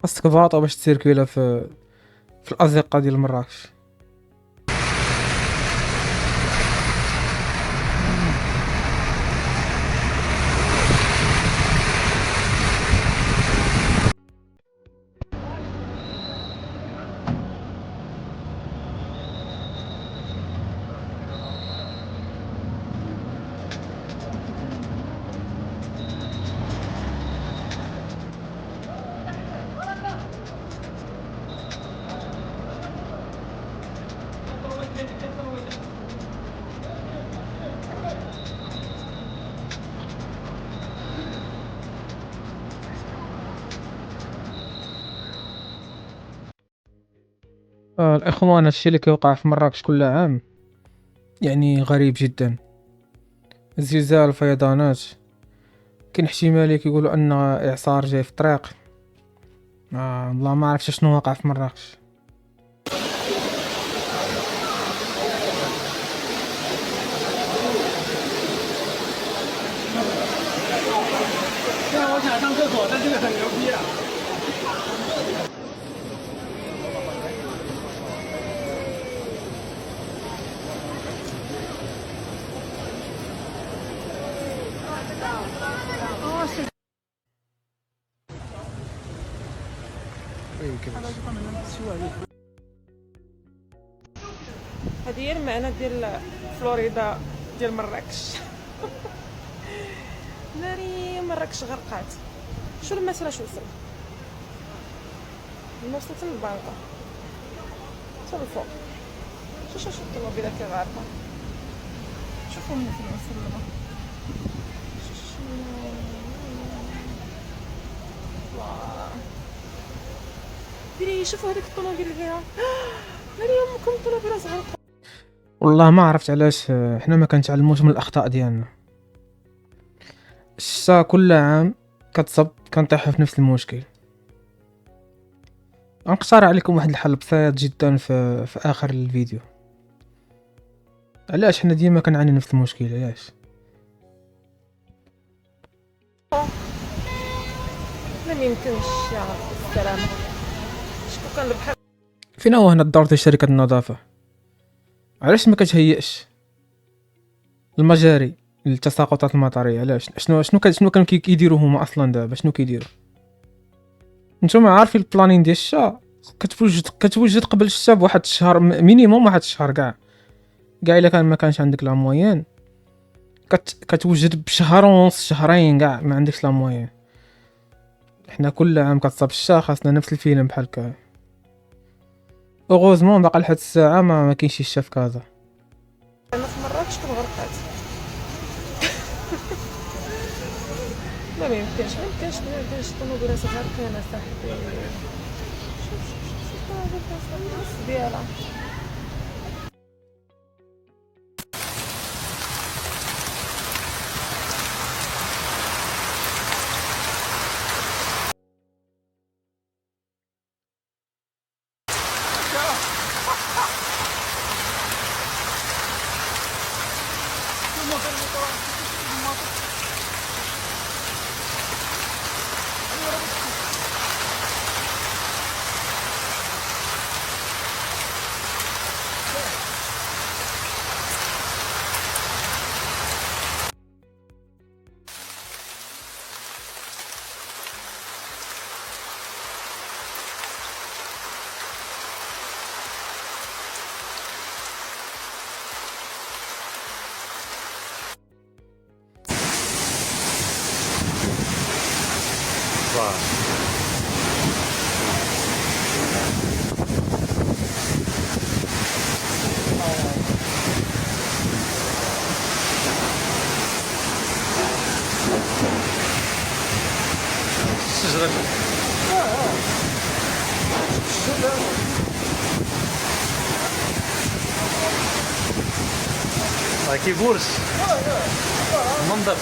خاصك فاطو باش تسيركيلا في الازقه ديال مراكش. الاخوان، هادشي اللي كيوقع في مراكش كل عام يعني غريب جدا. الزلزال، الفيضانات، كاين احتماليه كيقولوا ان اعصار جاي في الطريق. والله ما عرفتش شنو واقع في مراكش. هذه هي المعنى ديال فلوريدا ديال مراكش. ناري مراكش غرقات. شو المسألة؟ شو وصل؟ وصلت للبانكا حتى الفوق. شو الطوموبيلات اللي غارقة. شوفوا من فين وصل لها. ديري شوفوا هذيك الطوموبيل اللي فيها. ناري امكم الطوموبيلات غارقة. والله ما عرفت علاش حنا ما كنتعلموش من الاخطاء ديالنا. الشتا كل عام كتصب كنطيحوا في نفس المشكل. غنقترح عليكم واحد الحل بسيط جدا في اخر الفيديو. علاش حنا ديما كنعاني نفس المشكل؟ علاش؟ لا ميمكنش يا رب السلامة. شكون كان البحر؟ فين هو هنا الدور ديال شركه النظافه؟ علاش ما كتهيئش المجاري للتساقطات المطريه؟ علاش؟ شنو كانوا كيديروا هما اصلا دابا؟ شنو كيديروا؟ نتوما عارفين البلانين ديال الشتا كتوجد قبل الشتا بواحد الشهر، مينيموم واحد الشهر. كاع الا كان ما كانش عندك لا موين كتوجد بشهر ونص، شهرين كاع ما عندكش لا موين. حنا كل عام كتصاب الشتا، خاصنا نفس الفيلم بحال هكا. اوغوزمون باقا لحد الساعه ما كاينش الشتا في كازا. انا في مراكش كون غرقات. لا ما يمكنش الطوموبيلات غارقين صاحبي. شوف الطوموبيل ديالها. كيبورس المنظر.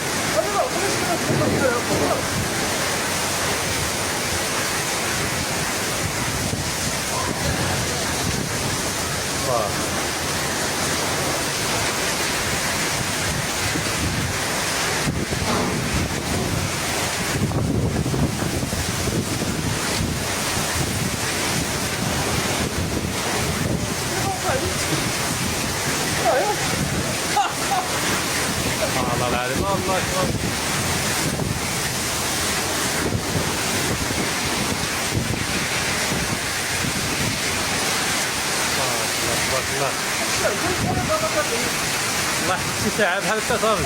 الله العظيم الله اكبر. تبارك الله الله يحفظ شي ساعة بحال هكا صافي.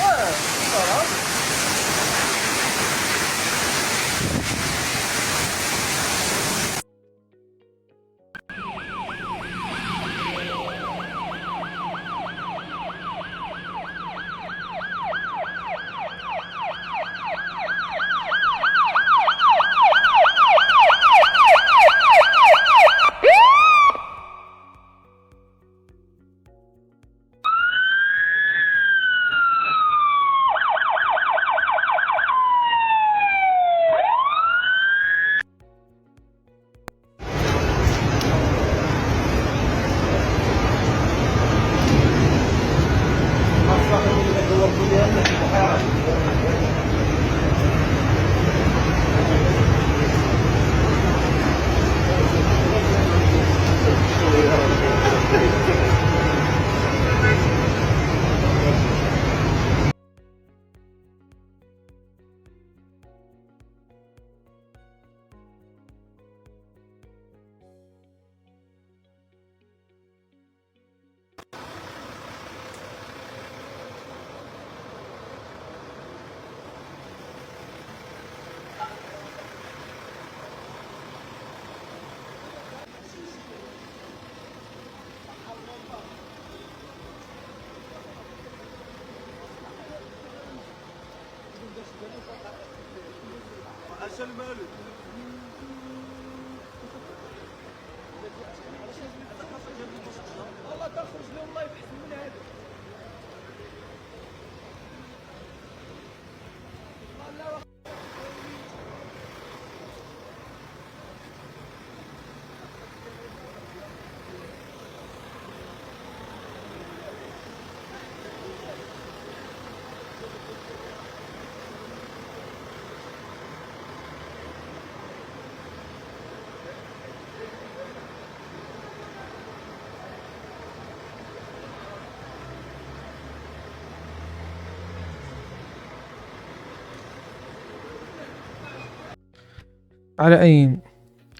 على اي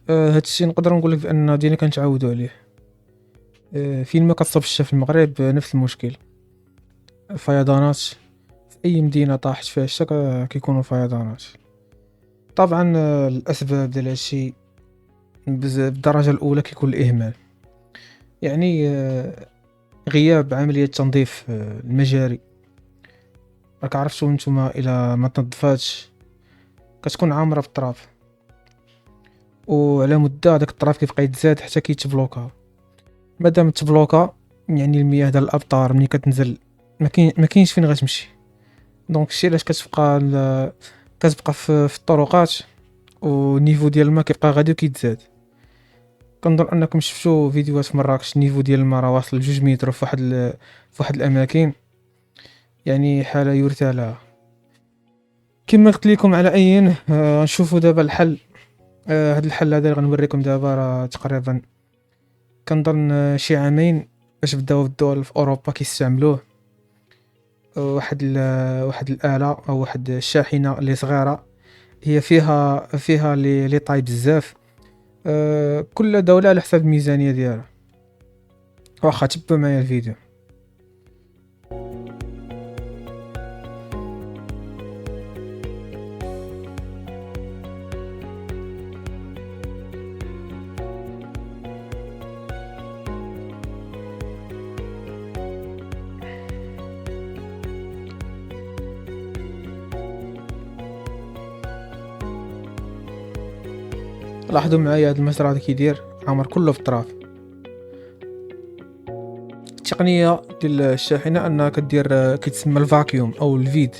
هادشي نقدر نقول لك بان دينا كنتعودوا عليه. فين ما كتصب الشتا في المغرب نفس المشكل، فيضانات في اي مدينه طاحت فيها الشتا كيكونوا فيضانات. طبعا الاسباب ديال هادشي بالدرجه الاولى كيكون الاهمال، يعني غياب عمليه تنظيف المجاري. راك عرفتوا نتوما الى ما تنظفاتش كتكون عامره بالتراب، وعلى مده داك التراب كيبقى يتزاد حتى كيتبلوكا. مادام تبلوكا يعني المياه ديال الامطار ملي كتنزل ما كاينش فين غتمشي. دونك الشيء علاش كتبقى في الطرقات، ونيفو ديال الماء كيبقى غادي وكيتزاد. كنظن انكم شفتوا فيديوهات في مراكش، النيفو ديال الماء راه واصل 2 متر في واحد الاماكن، يعني حاله يرثى لها. كما قلت لكم على اي نشوفوا دابا الحل. هاد الحل هذا اللي غنوريكم دابا راه تقريبا كنظن شي عامين باش بداو الدول في اوروبا كيستعملوه. واحد الاله او واحد الشاحنه اللي صغيره، هي فيها لي طاي بزاف. كل دوله على حسب الميزانيه ديالها. واخا تبعوا معايا الفيديو. لاحظوا معايا هاد المزرعه هذا كيدير عامر كله في التراب. التقنيه ديال الشاحنه انها كدير كيتسمى الفاكيوم او الفيد،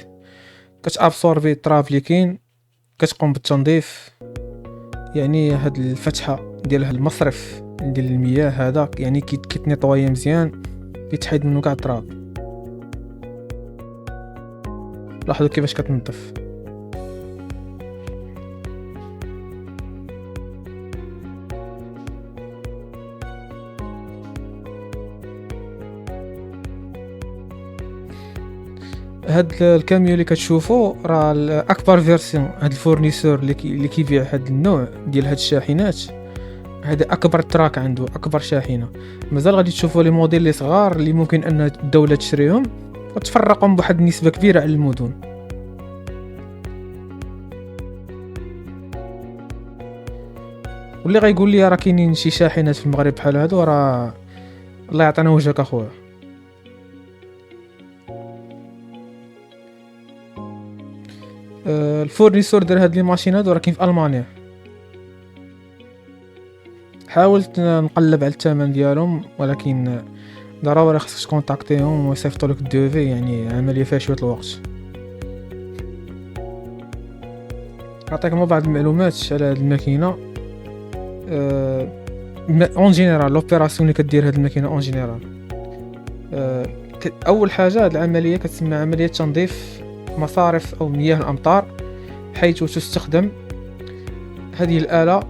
كتابسوربي التراب اللي كاين، كتقوم بالتنظيف. يعني هاد الفتحه ديال هاد المصرف ديال المياه هذا يعني كيتنيطويا مزيان، كيتحيد منه كاع التراب. لاحظوا كيفاش كتنظف. هاد الكاميو اللي كتشوفوا راه الاكبر فيرسيون. هاد الفورنيسور اللي كيبيع هاد النوع ديال هاد الشاحنات، هذا اكبر تراك عنده، اكبر شاحنه. مازال غادي تشوفوا لي موديل اللي صغار اللي ممكن ان الدوله تشريهم وتفرقهم بواحد النسبه كبيره على المدن. واللي غايقول لي راه كاينين شي شاحنات في المغرب بحال هادو، راه الله يعطينا وجهك اخويا. الفورنيسور ديال هاد لي ماشين هادو راه كاين في المانيا. حاولت نقلب على الثمن ديالهم، ولكن ضروري خصك تكونتاكتيهم ويصيفطوا لك الدوفي، يعني عمليه فيها شويه الوقت. نعطيكم بعض المعلومات على هاد الماكينه. اون جينيرال لوبيراسيون اللي كدير هاد الماكينه اون جينيرال، اول حاجه هاد العمليه كتسمى عمليه تنظيف مصارف او مياه الامطار، حيث تستخدم هذه الاله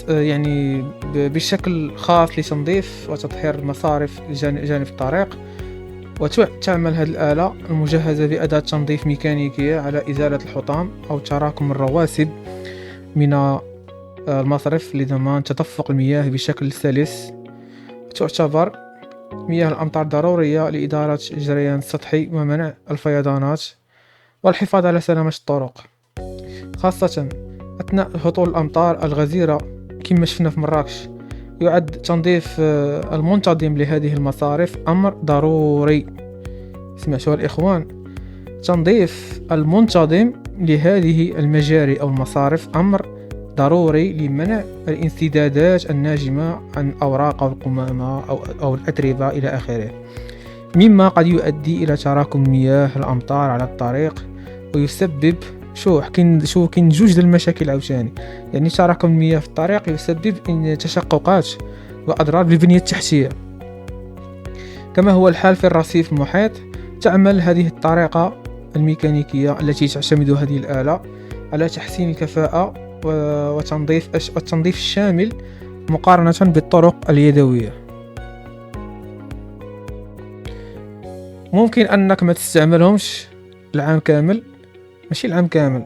يعني بشكل خاص لتنظيف وتطهير المصارف جانب الطريق. وتعمل هذه الآلة المجهزة بأداة تنظيف ميكانيكية على إزالة الحطام أو تراكم الرواسب من المصرف لضمان تدفق المياه بشكل سلس. تعتبر مياه الأمطار ضرورية لإدارة الجريان السطحي ومنع الفيضانات والحفاظ على سلامة الطرق، خاصة أثناء هطول الأمطار الغزيرة كما شفنا في مراكش. يعد تنظيف المنتظم لهذه المصارف أمر ضروري. سمعتوا الإخوان؟ تنظيف المنتظم لهذه المجاري أو المصارف أمر ضروري لمنع الانسدادات الناجمة عن الأوراق أو القمامة أو الأتربة إلى آخره، مما قد يؤدي إلى تراكم مياه الأمطار على الطريق ويسبب كاين جوج ديال المشاكل عاوتاني. يعني تراكم المياه في الطريق يسبب ان تشققات واضرار بالبنيه التحتيه، كما هو الحال في الرصيف المحيط. تعمل هذه الطريقه الميكانيكيه التي تعتمد هذه الاله على تحسين الكفاءه والتنظيف الشامل مقارنه بالطرق اليدويه. ممكن انك ما تستعملهمش العام كامل، ماشي العام كامل،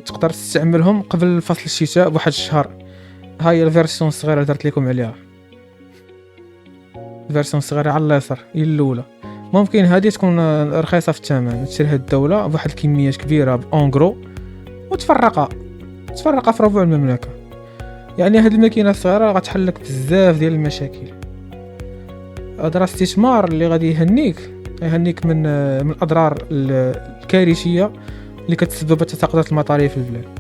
تقدر تستعملهم قبل فصل الشتاء بواحد الشهر. هاي الفيرسيون الصغيره درت لكم عليها، الفيرسيون الصغيره على اليسار هي الاولى. ممكن هذه تكون رخيصه في الثمن، تشريها الدوله بواحد الكميات كبيره بأونغرو وتفرقها في ربع المملكه. يعني هاد الماكينه الصغيره غتحل لك بزاف ديال المشاكل. هذا استثمار اللي غادي يهنيك من الاضرار الكارثيه اللي كتسبب التساقطات المطريه في البلاد.